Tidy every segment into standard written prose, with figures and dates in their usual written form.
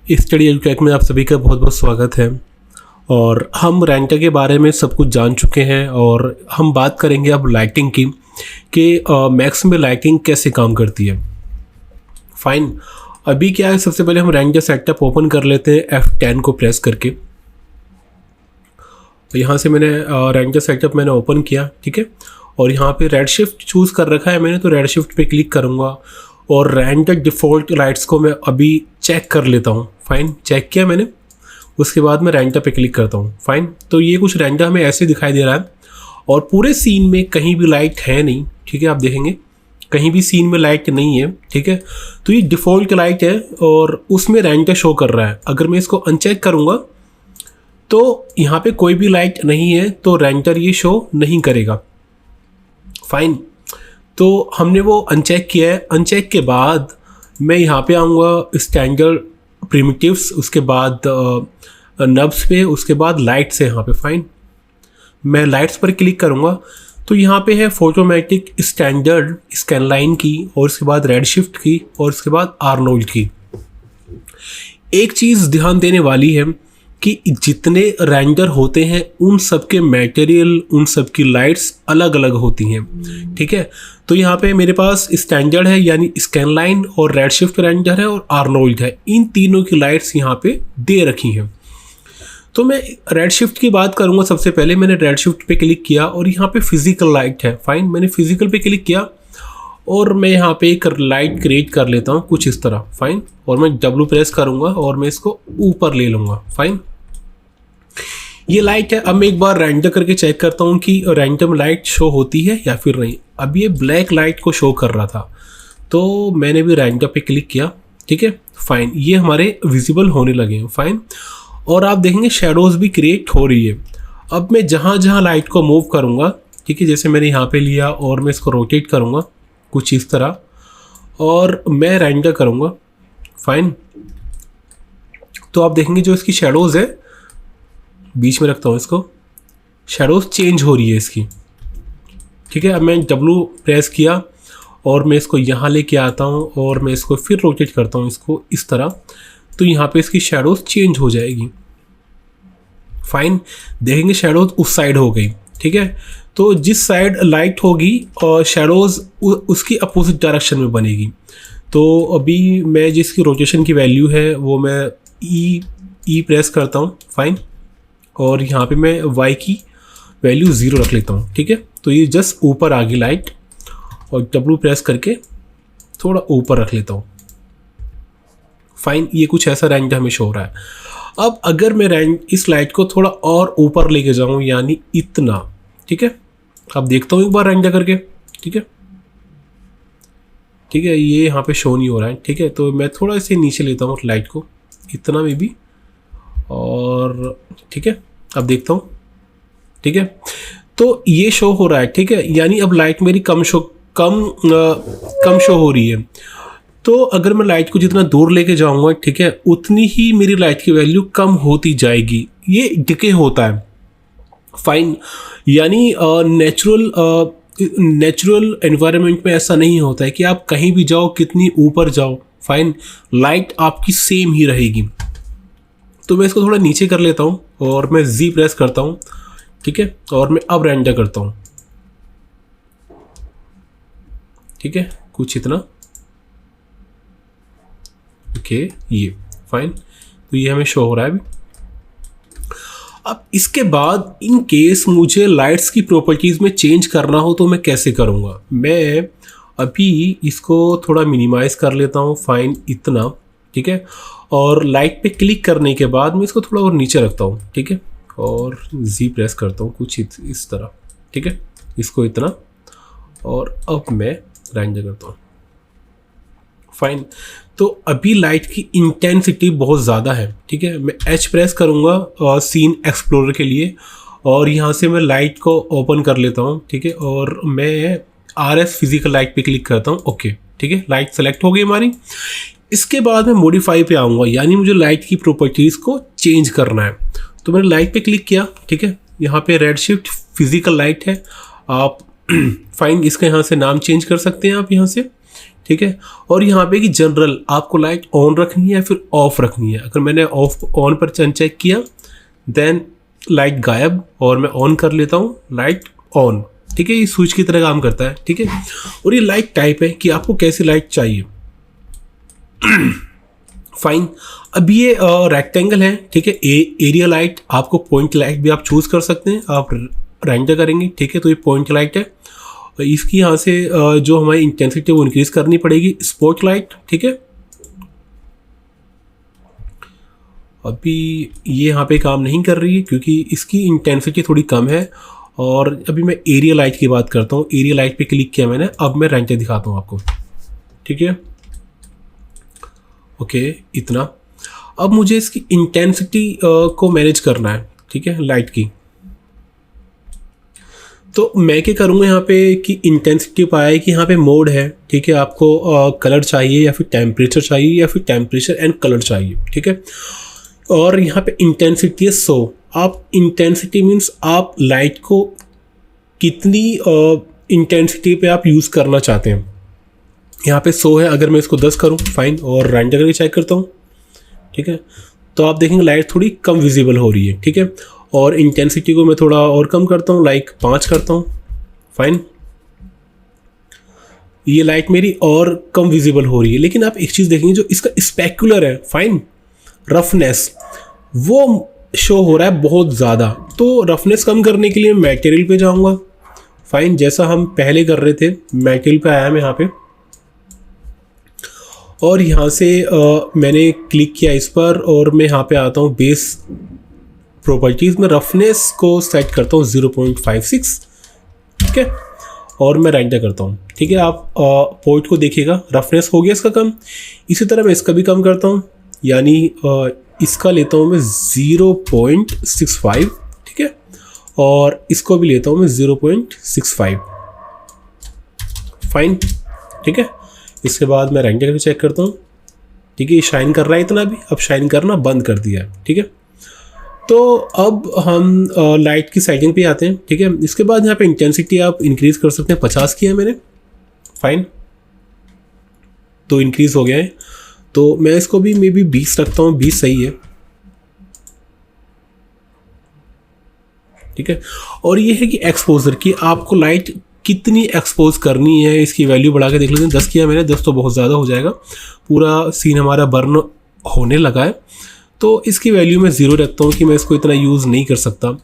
Study educate में आप सभी का बहुत बहुत स्वागत है। और हम रेंटर के बारे में सब कुछ जान चुके हैं और हम बात करेंगे अब लाइटिंग की कि मैक्स में लाइटिंग कैसे काम करती है। फाइन, अभी क्या है, सबसे पहले हम रेंटर सेटअप ओपन कर लेते हैं F10 को प्रेस करके। तो यहाँ से मैंने रेंटर सेटअप मैंने ओपन किया, ठीक है। और यहाँ पे रेड शिफ्ट चूज़ कर रखा है मैंने, तो रेड शिफ्ट पे क्लिक करूँगा और रेंटर डिफ़ॉल्ट लाइट्स को मैं अभी चेक कर लेता हूँ। फाइन, चेक किया मैंने, उसके बाद मैं रेंटर पे क्लिक करता हूँ। फाइन, तो ये कुछ रेंटर हमें ऐसे दिखाई दे रहा है और पूरे सीन में कहीं भी लाइट है नहीं, ठीक है। आप देखेंगे कहीं भी सीन में लाइट नहीं है, ठीक है। तो ये डिफ़ॉल्ट लाइट है और उसमें रेंटर शो कर रहा है। अगर मैं इसको अनचेक करूँगा तो यहाँ पे कोई भी लाइट नहीं है, तो रेंटर ये शो नहीं करेगा। फाइन, तो हमने वो अनचेक किया है। अनचेक के बाद मैं यहाँ पे आऊँगा स्टैंडर्ड प्रिमिटिव्स, उसके बाद नब्स पे, उसके बाद लाइट्स है यहाँ पे। फाइन, मैं लाइट्स पर क्लिक करूँगा तो यहाँ पे है फोटोमेटिक स्टैंडर्ड स्कैनलाइन की, और उसके बाद रेड शिफ्ट की, और उसके बाद आर्नोल्ड की। एक चीज़ ध्यान देने वाली है कि जितने रेंडर होते हैं उन सब के मटेरियल, उन सब की लाइट्स अलग अलग होती हैं, ठीक है। तो यहाँ पे मेरे पास स्टैंडर्ड है यानी स्कैनलाइन, और रेड शिफ्ट रेंडर है, और आर्नोल्ड है। इन तीनों की लाइट्स यहाँ पे दे रखी हैं। तो मैं रेड शिफ्ट की बात करूँगा। सबसे पहले मैंने रेड शिफ्ट पे क्लिक किया और यहाँ पे फिजिकल लाइट है। फाइन, मैंने फिजिकल पे क्लिक किया और मैं यहाँ पे एक लाइट क्रिएट कर लेता हूँ कुछ इस तरह। फाइन, और मैं W प्रेस करूँगा और मैं इसको ऊपर ले लूँगा। फाइन, ये लाइट है। अब मैं एक बार रेंडर करके चेक करता हूँ कि रेंडर में लाइट शो होती है या फिर नहीं। अब ये ब्लैक लाइट को शो कर रहा था, तो मैंने भी रेंडर पे क्लिक किया, ठीक है। फाइन, ये हमारे विजिबल होने लगे हैं। फाइन, और आप देखेंगे शेडोज़ भी क्रिएट हो रही है। अब मैं जहाँ जहाँ लाइट को मूव करूँगा, ठीक है, जैसे मैंने यहाँ पे लिया और मैं इसको रोटेट करूँगा कुछ इस तरह, और मैं रेंडर करूँगा। फाइन, तो आप देखेंगे जो इसकी शेडोज़ है, बीच में रखता हूँ इसको, शेडोज़ चेंज हो रही है इसकी, ठीक है। अब मैं W प्रेस किया और मैं इसको यहाँ लेके आता हूँ और मैं इसको फिर रोटेट करता हूँ इसको इस तरह, तो यहाँ पे इसकी शेडोज़ चेंज हो जाएगी। फाइन, देखेंगे शेडोज़ उस साइड हो गई, ठीक है। तो जिस साइड लाइट होगी और शेडोज़ उसकी अपोजिट डायरेक्शन में बनेगी। तो अभी मैं जिसकी रोटेशन की वैल्यू है वो मैं E प्रेस करता हूँ। फाइन, और यहाँ पे मैं Y की वैल्यू 0 रख लेता हूँ, ठीक है। तो ये जस्ट ऊपर आ गई लाइट, और W प्रेस करके थोड़ा ऊपर रख लेता हूँ। फाइन, ये कुछ ऐसा रेंडर हमें शो हो रहा है। अब अगर मैं इस लाइट को थोड़ा और ऊपर लेके जाऊँ यानी इतना, ठीक है। अब देखता हूँ एक बार रेंडर करके, ठीक है। ठीक है, ये यहाँ पे शो नहीं हो रहा है, ठीक है। तो मैं थोड़ा इसे नीचे लेता हूँ लाइट को, इतना में भी, और ठीक है। अब देखता हूँ, ठीक है। तो ये शो हो रहा है, ठीक है। यानी अब लाइट मेरी कम शो हो रही है। तो अगर मैं लाइट को जितना दूर लेके जाऊंगा, ठीक है, उतनी ही मेरी लाइट की वैल्यू कम होती जाएगी। ये डिके होता है। फाइन, यानी नेचुरल एनवायरनमेंट में ऐसा नहीं होता है कि आप कहीं भी जाओ, कितनी ऊपर जाओ, फाइन, लाइट आपकी सेम ही रहेगी। तो मैं इसको थोड़ा नीचे कर लेता हूँ और मैं Z प्रेस करता हूँ, ठीक है, और मैं अब रेंडर करता हूँ, ठीक है, कुछ इतना, ओके, ये फाइन। तो ये हमें शो हो रहा है अभी। अब इसके बाद इन केस मुझे लाइट्स की प्रॉपर्टीज़ में चेंज करना हो तो मैं कैसे करूँगा। मैं अभी इसको थोड़ा मिनिमाइज कर लेता हूँ। फाइन, इतना, ठीक है। और लाइट पे क्लिक करने के बाद मैं इसको थोड़ा और नीचे रखता हूँ, ठीक है, और Z प्रेस करता हूँ कुछ इस तरह, ठीक है, इसको इतना, और अब मैं रेंडर करता हूँ। फाइन, तो अभी लाइट की इंटेंसिटी बहुत ज़्यादा है, ठीक है। मैं H प्रेस करूँगा सीन एक्सप्लोरर के लिए, और यहाँ से मैं लाइट को ओपन कर लेता हूँ, ठीक है, और मैं RS फिजिकल लाइट पे क्लिक करता हूँ, ओके, ठीक है। लाइट सेलेक्ट हो गई हमारी। इसके बाद मैं मॉडिफाई पे आऊँगा, यानी मुझे लाइट की प्रॉपर्टीज़ को चेंज करना है। तो मैंने लाइट पे क्लिक किया, ठीक है। यहाँ पे रेड शिफ्ट फिजिकल लाइट है, आप फाइन, इसका यहाँ से नाम चेंज कर सकते हैं आप यहाँ से, ठीक है। और यहाँ पे कि जनरल आपको लाइट ऑन रखनी है या फिर ऑफ रखनी है। अगर मैंने ऑफ ऑन पर अनचेक किया देन लाइट गायब, और मैं ऑन कर लेता हूँ लाइट ऑन, ठीक है। ये स्विच की तरह काम करता है, ठीक है। और ये लाइट टाइप है कि आपको कैसी लाइट चाहिए। फाइन। अब ये रेक्टेंगल है, ठीक है। एरिया लाइट, आपको पॉइंट लाइट भी आप चूज कर सकते हैं, आप रेंडर करेंगे, ठीक है। तो ये पॉइंट लाइट है। इसकी यहाँ से जो हमारी इंटेंसिटी वो इंक्रीज करनी पड़ेगी, स्पॉट लाइट, ठीक है। अभी ये यहाँ पे काम नहीं कर रही है क्योंकि इसकी इंटेंसिटी थोड़ी कम है। और अभी मैं एरिया लाइट की बात करता हूँ। एरिया लाइट पे क्लिक किया मैंने, अब मैं रेंडर दिखाता हूँ आपको, ठीक है। ओके, इतना। अब मुझे इसकी इंटेंसिटी को मैनेज करना है, ठीक है, लाइट की। तो मैं क्या करूँगा यहाँ पे कि इंटेंसिटी पाया कि यहाँ पे मोड है, ठीक है। आपको कलर चाहिए या फिर टेम्परेचर चाहिए या फिर टेम्परेचर एंड कलर चाहिए, ठीक है। और यहाँ पे इंटेंसिटी है 100। आप इंटेंसिटी मीन्स आप लाइट को कितनी इंटेंसिटी पे आप यूज़ करना चाहते हैं। यहाँ पे 100 है, अगर मैं इसको 10 करूँ, फाइन, और रेंडर करके चेक करता हूँ, ठीक है। तो आप देखेंगे लाइट थोड़ी कम विजिबल हो रही है, ठीक है। और इंटेंसिटी को मैं थोड़ा और कम करता हूँ, लाइक 5 करता हूँ, फाइन। ये लाइट मेरी और कम विजिबल हो रही है। लेकिन आप एक चीज़ देखेंगे, जो इसका स्पेक्युलर है, फाइन, रफनेस, वो शो हो रहा है बहुत ज़्यादा। तो रफनेस कम करने के लिए मटेरियल पे जाऊँगा, फाइन, जैसा हम पहले कर रहे थे। मटेरियल पे आया मैं यहाँ पे, और यहाँ से मैंने क्लिक किया इस पर, और मैं यहाँ पे आता हूँ बेस प्रॉपर्टीज़ में, रफनेस को सेट करता हूँ 0.56, ठीक है। और मैं रेंडर करता हूँ, ठीक है। आप पोर्ट को देखिएगा, रफनेस हो गया इसका कम। इसी तरह मैं इसका भी कम करता हूँ, यानी इसका लेता हूँ मैं 0.65, ठीक है। और इसको भी लेता हूँ मैं 0.65, फाइन, ठीक है। इसके बाद मैं रेंडर करके चेक करता हूँ, ठीक है। ये शाइन कर रहा है इतना भी, अब शाइन करना बंद कर दिया है, ठीक है। तो अब हम लाइट की सेटिंग पे आते हैं, ठीक है। इसके बाद यहाँ पे इंटेंसिटी आप इंक्रीज़ कर सकते हैं, 50 किया है मैंने, फाइन। तो इंक्रीज़ हो गया है। तो मैं इसको भी मे बी 20 रखता हूँ, 20 सही है, ठीक है। और ये है कि एक्सपोजर की आपको लाइट कितनी एक्सपोज करनी है, इसकी वैल्यू बढ़ा के देख लेते हैं। 10 किया मैंने, 10 तो बहुत ज़्यादा हो जाएगा, पूरा सीन हमारा बर्न होने लगा है। तो इसकी वैल्यू मैं 0 रखता हूँ कि मैं इसको इतना यूज़ नहीं कर सकता।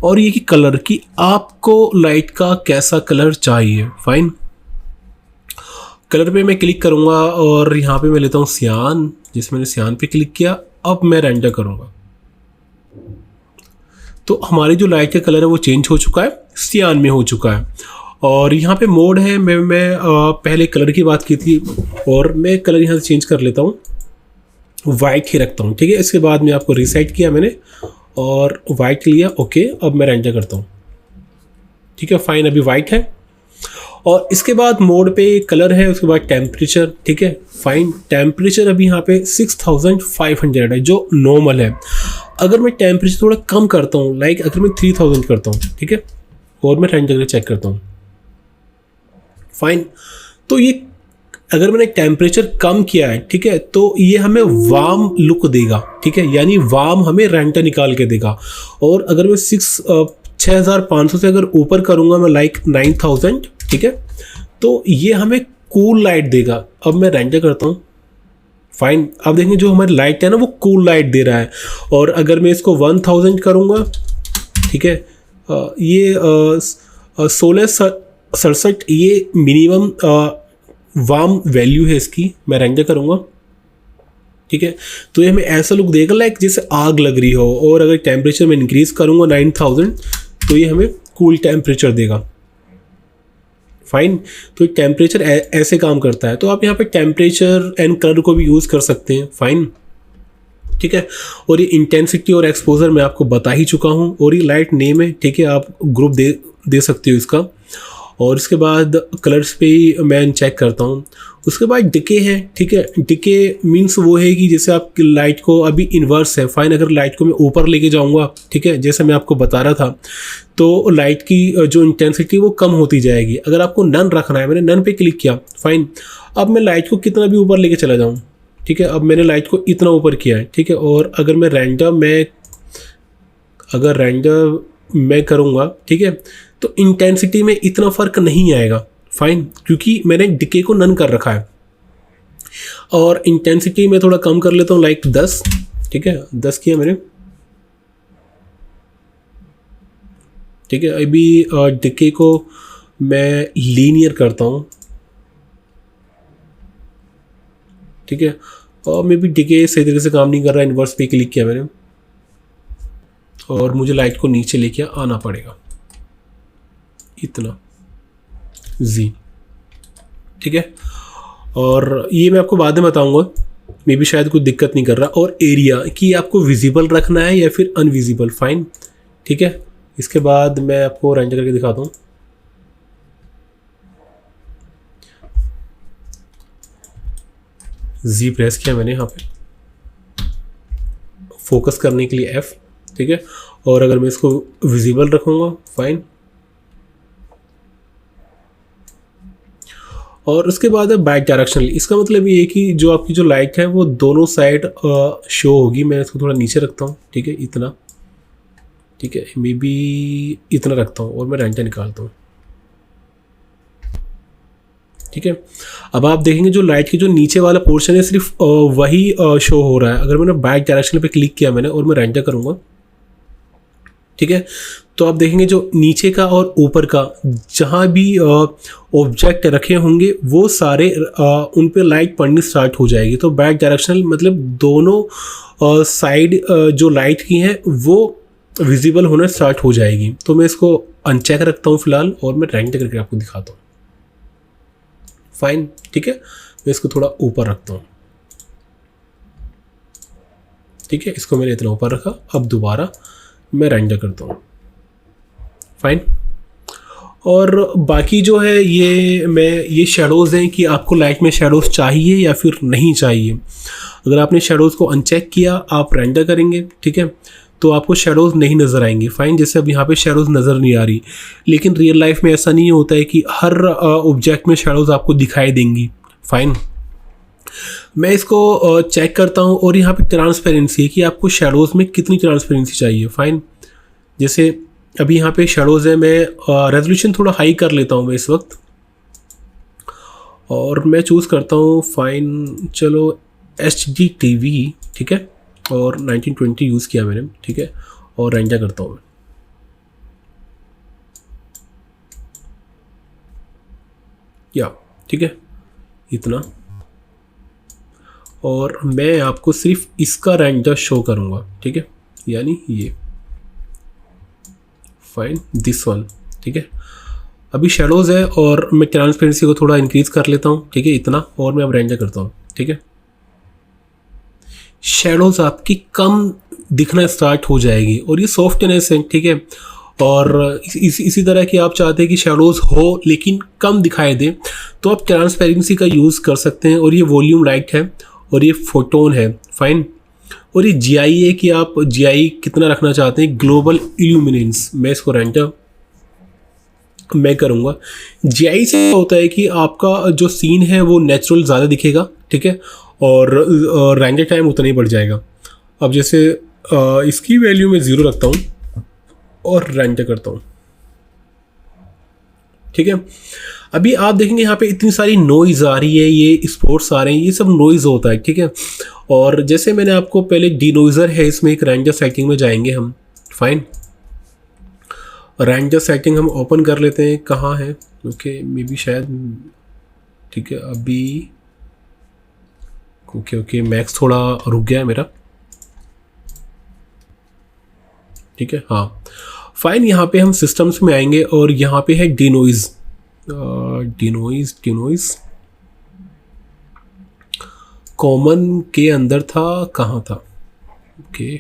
और ये कि कलर की, आपको लाइट का कैसा कलर चाहिए, फाइन। कलर पे मैं क्लिक करूँगा और यहाँ पे मैं लेता हूँ सियान, जिसमें मैंने सियान पे क्लिक किया। अब मैं रेंडर करूँगा, तो हमारी जो लाइट का कलर है वो चेंज हो चुका है, सियान में हो चुका है। और यहाँ पे मोड है, मैं पहले कलर की बात की थी, और मैं कलर यहाँ से चेंज कर लेता हूँ, वाइट ही रखता हूँ, ठीक है। इसके बाद में आपको रिसेट किया मैंने और वाइट लिया, ओके। अब मैं रेंडर करता हूँ, ठीक है, फाइन। अभी वाइट है। और इसके बाद मोड पे कलर है, उसके बाद टेम्परेचर, ठीक है, फाइन। टेम्परेचर अभी यहाँ पे 6500 है, जो नॉर्मल है। अगर मैं टेम्परेचर थोड़ा कम करता हूँ, लाइक अगर मैं 3000 करता हूँ, ठीक है, और मैं रेंडर करके चेक करता हूँ, फाइन। तो ये अगर मैंने टेम्परेचर कम किया है, ठीक है, तो ये हमें वार्म लुक देगा, ठीक है, यानी वार्म हमें रेंडर निकाल के देगा। और अगर मैं 6500 से अगर ऊपर करूँगा मैं, लाइक 9000, ठीक है, तो ये हमें कूल लाइट देगा। अब मैं रेंडर करता हूँ, फाइन। अब देखेंगे जो हमारी लाइट है ना, वो कूल लाइट दे रहा है। और अगर मैं इसको 1000 करूँगा, ठीक है, ये 1667 ये मिनिमम वार्म वैल्यू है इसकी, मैं रेंडर करूँगा, ठीक है। तो ये हमें ऐसा लुक देगा लाइक जैसे आग लग रही हो। और अगर टेम्परेचर में इंक्रीज़ करूँगा 9000, तो ये हमें कूल टेम्परेचर देगा, फाइन। तो टेम्परेचर ऐसे काम करता है। तो आप यहाँ पे टेम्परेचर एंड कलर को भी यूज़ कर सकते हैं, फाइन, ठीक है। और ये इंटेंसिटी और एक्सपोजर मैं आपको बता ही चुका हूँ। और ये लाइट नेम है, ठीक है, आप ग्रुप दे सकते हो इसका। और इसके बाद कलर्स पे ही मैं चेक करता हूँ। उसके बाद डिके है, ठीक है। डिके मीन्स वो है कि जैसे आप लाइट को अभी इन्वर्स है, फाइन। अगर लाइट को मैं ऊपर लेके जाऊँगा, ठीक है, जैसे मैं आपको बता रहा था, तो लाइट की जो इंटेंसिटी वो कम होती जाएगी। अगर आपको नन रखना है, मैंने नन पे क्लिक किया, फाइन। अब मैं लाइट को कितना भी ऊपर लेके चला जाऊँ, ठीक है। अब मैंने लाइट को इतना ऊपर किया है, ठीक है। और अगर मैं रेंडर मैं करूँगा, ठीक है, तो इंटेंसिटी में इतना फ़र्क नहीं आएगा, फाइन, क्योंकि मैंने डिके को नन कर रखा है। और इंटेंसिटी में थोड़ा कम कर लेता हूँ, लाइक 10, ठीक है, 10 किया मैंने, ठीक है। अभी डिके को मैं लीनियर करता हूँ, ठीक है। और मे बी डिके सही तरीके से काम नहीं कर रहा है, इन्वर्स पे क्लिक किया मैंने और मुझे लाइट को नीचे लेके आना पड़ेगा, इतना जी, ठीक है। और ये मैं आपको बाद में बताऊंगा, मे बी शायद कुछ दिक्कत नहीं कर रहा। और एरिया कि आपको विजिबल रखना है या फिर अनविजिबल, फाइन, ठीक है। इसके बाद मैं आपको रेंडर करके दिखाता हूँ। जी प्रेस किया मैंने यहाँ पे फोकस करने के लिए F, ठीक है। और अगर मैं इसको विजिबल रखूँगा, फाइन। और उसके बाद है बाइक डायरेक्शनली। इसका मतलब ये है कि जो आपकी जो लाइट है वो दोनों साइड शो होगी। मैं इसको थोड़ा नीचे रखता हूँ, ठीक है, इतना, ठीक है, मे बी इतना रखता हूँ और मैं रेंडर निकालता हूँ, ठीक है। अब आप देखेंगे जो लाइट की जो नीचे वाला पोर्शन है सिर्फ वही शो हो रहा है। अगर मैंने बाइक डायरेक्शन पे क्लिक किया मैंने और मैं रेंडर करूँगा, ठीक है, तो आप देखेंगे जो नीचे का और ऊपर का जहाँ भी ऑब्जेक्ट रखे होंगे वो सारे उन पे लाइट पड़नी स्टार्ट हो जाएगी। तो बैक डायरेक्शनल मतलब दोनों साइड जो लाइट की हैं वो विजिबल होना स्टार्ट हो जाएगी। तो मैं इसको अनचेक रखता हूँ फिलहाल और मैं रेंडर करके आपको दिखाता हूँ, फाइन, ठीक है। मैं इसको थोड़ा ऊपर रखता हूँ, ठीक है, इसको मैंने इतना ऊपर रखा। अब दोबारा मैं रेंडर करता हूँ, फाइन। और बाकी जो है ये शेडोज़ हैं कि आपको लाइट में शेडोज़ चाहिए या फिर नहीं चाहिए। अगर आपने शेडोज़ को अनचेक किया, आप रेंडर करेंगे, ठीक है, तो आपको शेडोज़ नहीं नज़र आएंगे, फाइन। जैसे अब यहाँ पे शेडोज़ नज़र नहीं आ रही, लेकिन रियल लाइफ में ऐसा नहीं होता है कि हर ऑब्जेक्ट में शेडोज़ आपको दिखाई देंगी, फाइन। मैं इसको चेक करता हूँ और यहाँ पे ट्रांसपेरेंसी है कि आपको शेडोज़ में कितनी ट्रांसपेरेंसी चाहिए, फाइन। जैसे अभी यहाँ पे शेडोज़ है, मैं रेजोल्यूशन थोड़ा हाई कर लेता हूँ मैं इस वक्त और मैं चूज़ करता हूँ, फाइन, चलो HDTV, ठीक है, और 1920 यूज़ किया मैंने, ठीक है, और रेंडर करता हूँ मैं, या ठीक है, इतना। और मैं आपको सिर्फ इसका रेंडर शो करूँगा, ठीक है, यानी ये, फाइन, दिस वन, ठीक है। अभी शेडोज़ है और मैं ट्रांसपेरेंसी को थोड़ा इंक्रीज़ कर लेता हूँ, ठीक है, इतना। और मैं अब रेंडर करता हूँ, ठीक है। शेडोज़ आपकी कम दिखना स्टार्ट हो जाएगी और ये सॉफ्टनेस है, ठीक है। और इसी तरह की आप चाहते हैं कि शेडोज़ हो लेकिन कम दिखाई दे, तो आप ट्रांसपेरेंसी का यूज़ कर सकते हैं। और ये वॉल्यूम लाइट है और ये फोटोन है, फाइन। और ये GI है कि आप GI कितना रखना चाहते हैं, ग्लोबल इल्यूमिनेंस। मैं इसको रेंडर मैं करूँगा। GI से क्या होता है कि आपका जो सीन है वो नेचुरल ज़्यादा दिखेगा, ठीक है, और रेंडर टाइम उतना ही बढ़ जाएगा। अब जैसे इसकी वैल्यू मैं 0 रखता हूँ और रेंडर करता हूँ, ठीक है। अभी आप देखेंगे यहाँ पे इतनी सारी नॉइज़ आ रही है, ये स्पोर्ट्स आ रहे हैं, ये सब नॉइज़ होता है, ठीक है। और जैसे मैंने आपको पहले डिनोइज़र है, इसमें एक रेंडर सेटिंग में जाएंगे हम, फाइन। रेंडर सेटिंग हम ओपन कर लेते हैं, कहाँ है, ओके, मे बी शायद, ठीक है। अभी ओके मैक्स थोड़ा रुक गया है मेरा, ठीक है, हाँ, फाइन। यहाँ पे हम सिस्टम्स में आएंगे और यहाँ पे है डिनोइज़, डिनोइज़ कॉमन के अंदर था, कहाँ था, ओके,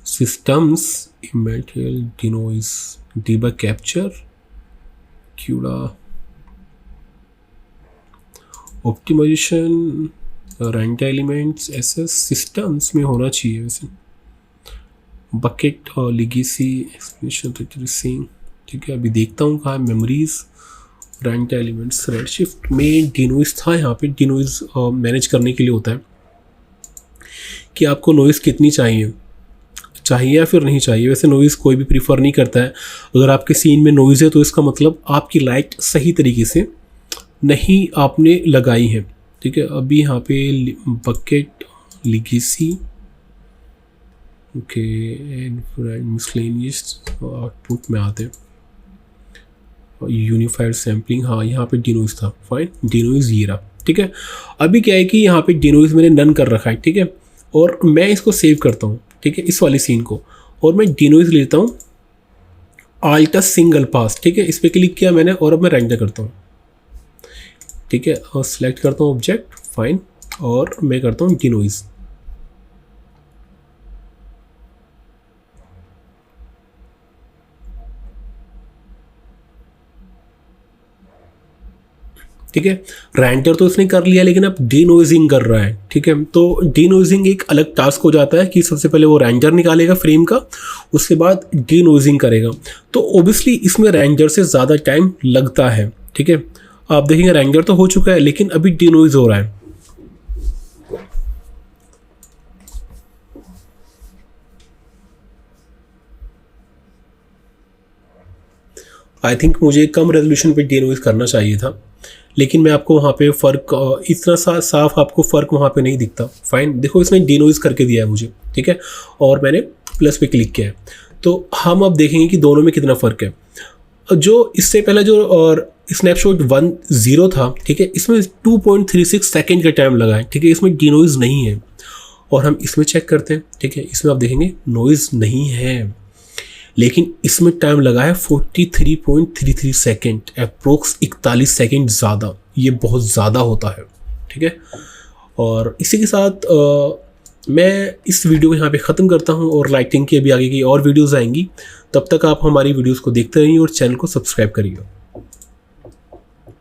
सिस्टम्स, इमेटियल denoise, debug capture, CUDA optimisation rent elements SS systems में होना चाहिए वैसे। बकेट और लिगेसी एक्सप्लेनेशन ट्रेसिंग, ठीक है। अभी देखता हूँ कहाँ मेमोरीज रेंट एलिमेंट्स रेडशिफ्ट में डिनोइज था। यहाँ पे डिनोइज मैनेज करने के लिए होता है कि आपको नॉइज़ कितनी चाहिए या फिर नहीं चाहिए। वैसे नॉइज़ कोई भी प्रीफर नहीं करता है। अगर आपके सीन में नॉइज़ है तो इसका मतलब आपकी लाइट सही तरीके से नहीं आपने लगाई है, ठीक है। अभी यहाँ पे bucket legacy okay and miscellaneous output में आते हैं। यूनिफाइड सैम्पलिंग, हाँ यहाँ पे डिनोइज था, फाइन डिनोइज ये रहा, ठीक है। अभी क्या है कि यहाँ पे डिनोइज मैंने नन कर रखा है, ठीक है। और मैं इसको सेव करता हूँ, ठीक है, इस वाली सीन को, और मैं डिनोइज लेता हूँ आल्टा सिंगल पास, ठीक है। इस पर क्लिक किया मैंने और अब मैं रेंडर करता हूँ, ठीक है। और सिलेक्ट करता हूँ ऑब्जेक्ट, फाइन, और मैं करता हूँ डिनोइज। ठीक है, रेंडर तो इसने कर लिया लेकिन अब डीनोइजिंग कर रहा है, ठीक है। तो डीनोइजिंग एक अलग टास्क हो जाता है कि सबसे पहले वो रेंडर निकालेगा फ्रेम का, उसके बाद डीनोइजिंग करेगा। तो ओबियसली इसमें रेंडर से ज़्यादा टाइम लगता है, ठीक है। आप देखेंगे रेंडर तो हो चुका है लेकिन अभी डीनोइज हो रहा है। आई थिंक मुझे कम रेजोल्यूशन पे डीनोइज करना चाहिए था, लेकिन मैं आपको वहाँ पे फ़र्क इतना साफ आपको फ़र्क वहाँ पे नहीं दिखता। फाइन, देखो इसने डीनोइज करके दिया है मुझे, ठीक है, और मैंने प्लस पे क्लिक किया है। तो हम अब देखेंगे कि दोनों में कितना फ़र्क है। जो इससे पहले जो और स्नैपशॉट 1.0 था, ठीक है, इसमें 2.36 सेकेंड का टाइम लगा है, ठीक है। इसमें डीनोइज नहीं है। और हम इसमें चेक करते हैं, ठीक है, इसमें आप देखेंगे नॉइज़ नहीं है, लेकिन इसमें टाइम लगा है 43.33 सेकेंड, अप्रोक्स 41 सेकेंड ज़्यादा। ये बहुत ज़्यादा होता है, ठीक है। और इसी के साथ मैं इस वीडियो को यहाँ पे ख़त्म करता हूँ और लाइटिंग की अभी आगे की और वीडियोज़ आएंगी। तब तक आप हमारी वीडियोज़ को देखते रहिए और चैनल को सब्सक्राइब करिए।